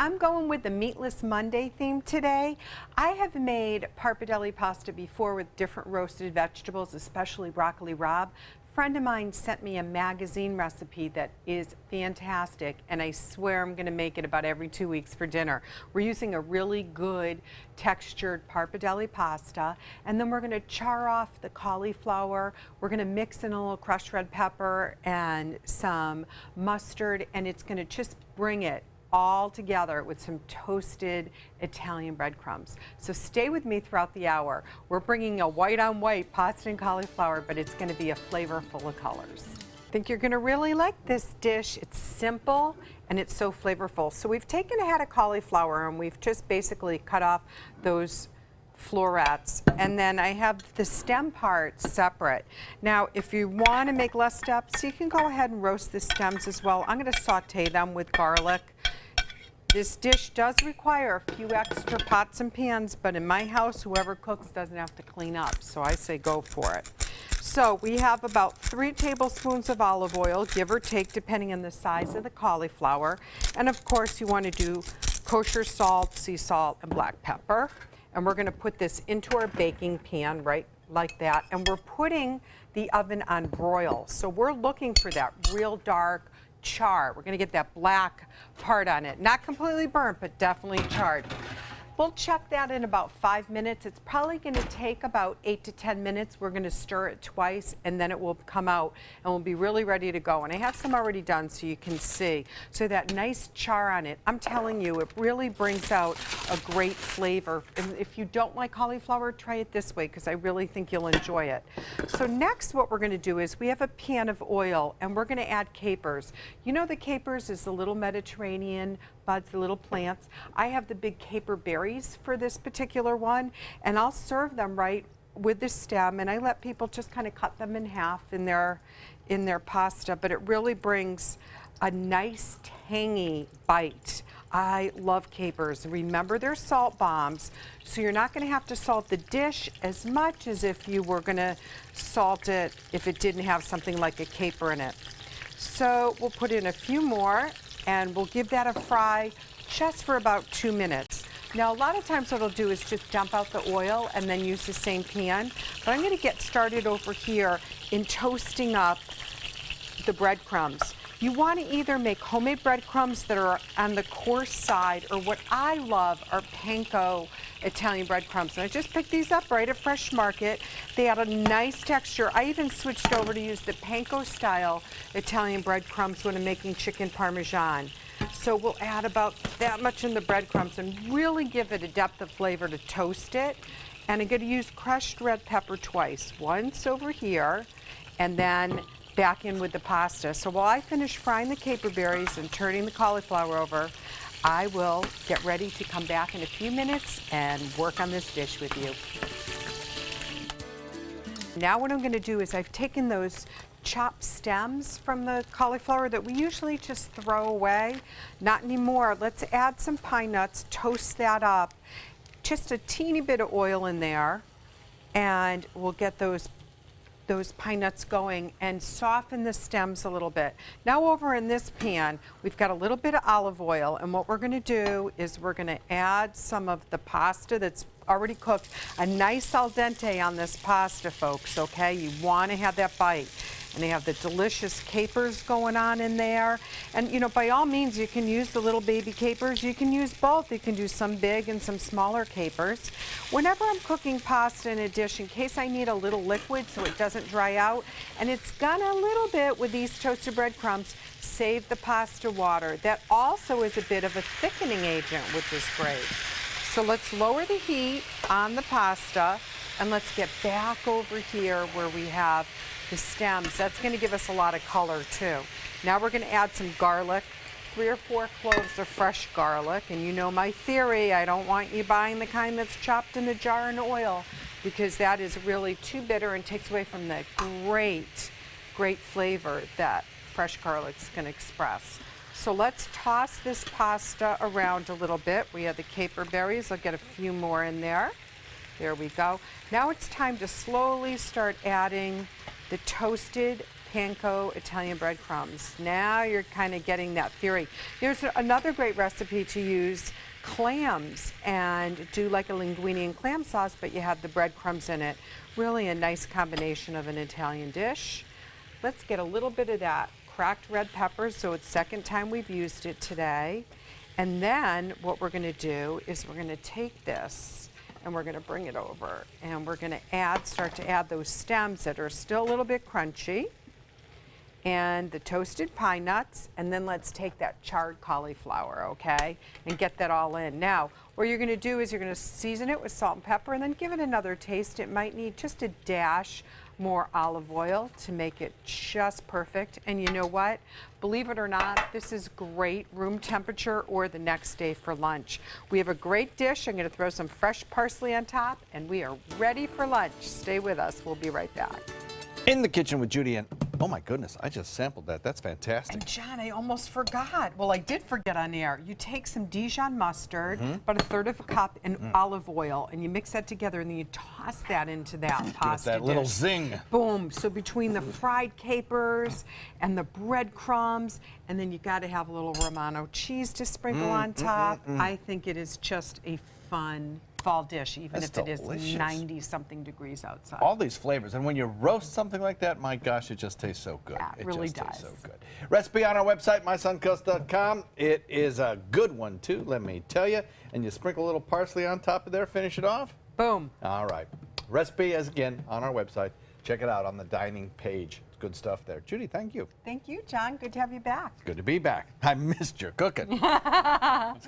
I'm going with the Meatless Monday theme today. I have made Pappardella pasta before with different roasted vegetables, especially broccoli rabe. A friend of mine sent me a magazine recipe that is fantastic, and I swear I'm going to make it about every 2 weeks for dinner. We're using a really good textured Pappardella pasta, and then we're going to char off the cauliflower. We're going to mix in a little crushed red pepper and some mustard, and it's going to just bring it all together with some toasted Italian breadcrumbs. So stay with me throughout the hour. We're bringing a white on white pasta and cauliflower, but it's going to be a flavor full of colors. I think you're going to really like this dish. It's simple and it's so flavorful. So we've taken a head of cauliflower and we've just basically cut off those florets, and then I have the stem part separate. Now if you want to make less steps, you can go ahead and roast the stems as well. I'm going to saute them with garlic. This dish does require a few extra pots and pans, but in my house, whoever cooks doesn't have to clean up, so I say go for it. So we have about 3 tablespoons of olive oil, give or take, depending on the size of the cauliflower. And of course, you want to do kosher salt, sea salt, and black pepper. And we're going to put this into our baking pan right like that. And we're putting the oven on broil. So we're looking for that real dark char. We're going to get that black part on it. Not completely burnt, but definitely charred. We'll check that in about 5 minutes. It's probably going to take about 8 to 10 minutes. We're going to stir it twice, and then it will come out, and we'll be really ready to go. And I have some already done so you can see. So that nice char on it, I'm telling you, it really brings out a great flavor. And if you don't like cauliflower, try it this way, because I really think you'll enjoy it. So next, what we're going to do is we have a pan of oil, and we're going to add capers. You know the capers is the little Mediterranean buds, the little plants. I have the big caper berries for this particular one, and I'll serve them right with the stem, and I let people just kind of cut them in half in their pasta, but it really brings a nice tangy bite. I love capers. Remember, they're salt bombs, so you're not going to have to salt the dish as much as if you were going to salt it if it didn't have something like a caper in it. So we'll put in a few more, and we'll give that a fry just for about 2 minutes. Now, a lot of times what I'll do is just dump out the oil and then use the same pan, but I'm going to get started over here in toasting up the breadcrumbs. You want to either make homemade breadcrumbs that are on the coarse side, or what I love are panko Italian breadcrumbs. And I just picked these up right at Fresh Market. They had a nice texture. I even switched over to use the panko style Italian breadcrumbs when I'm making chicken parmesan. So we'll add about that much in the breadcrumbs and really give it a depth of flavor to toast it. And I'm going to use crushed red pepper twice, once over here and then back in with the pasta. So while I finish frying the caper berries and turning the cauliflower over, I will get ready to come back in a few minutes and work on this dish with you. Now what I'm going to do is I've taken those chopped stems from the cauliflower that we usually just throw away. Not anymore. Let's add some pine nuts, toast that up, just a teeny bit of oil in there, and we'll get those pine nuts going and soften the stems a little bit. Now over in this pan, we've got a little bit of olive oil, and what we're going to do is we're going to add some of the pasta that's already cooked. A nice al dente on this pasta, folks, okay? You want to have that bite. And they have the delicious capers going on in there. And you know, by all means, you can use the little baby capers. You can use both. You can do some big and some smaller capers. Whenever I'm cooking pasta in a dish, in case I need a little liquid so it doesn't dry out, and it's gonna a little bit with these toasted breadcrumbs, save the pasta water. That also is a bit of a thickening agent, which is great. So let's lower the heat on the pasta, and let's get back over here where we have the stems. That's going to give us a lot of color too. Now we're going to add some garlic, 3 or 4 cloves of fresh garlic. And you know my theory, I don't want you buying the kind that's chopped in a jar in oil, because that is really too bitter and takes away from the great flavor that fresh garlic's going to express. So let's toss this pasta around a little bit. We have the caper berries. I'll get a few more in there. There we go. Now it's time to slowly start adding the toasted panko Italian breadcrumbs. Now you're kind of getting that theory. There's another great recipe to use clams and do like a linguine and clam sauce, but you have the breadcrumbs in it. Really a nice combination of an Italian dish. Let's get a little bit of that cracked red pepper, so it's second time we've used it today. And then what we're going to do is we're going to take this and we're going to bring it over and we're going to start to add those stems that are still a little bit crunchy and the toasted pine nuts, and then let's take that charred cauliflower, okay, and get that all in. Now, what you're going to do is you're going to season it with salt and pepper and then give it another taste. It might need just a dash more olive oil to make it just perfect. And you know what? Believe it or not, this is great room temperature or the next day for lunch. We have a great dish. I'm going to throw some fresh parsley on top and we are ready for lunch. Stay with us. We'll be right back. In the kitchen with Judy, and oh my goodness, I just sampled that. That's fantastic. And John, I almost forgot. Well, I did forget on air. You take some Dijon mustard, about a third of a cup, and olive oil, and you mix that together, and then you toss that into that pasta that little dish. zing. Boom. So between the fried capers and the breadcrumbs, and then you got to have a little Romano cheese to sprinkle on top. I think it is just a fun fall dish, even That's if it delicious. is 90-something degrees outside. All these flavors, and when you roast something like that, my gosh, it just tastes so good. Yeah, it really does. Tastes so good. Recipe on our website, mysoncoast.com. It is a good one too, let me tell you. And you sprinkle a little parsley on top of there, finish it off. Boom. All right. Recipe is again on our website. Check it out on the dining page. It's good stuff there. Judy, thank you. Thank you, John. Good to have you back. Good to be back. I missed your cooking. Scott.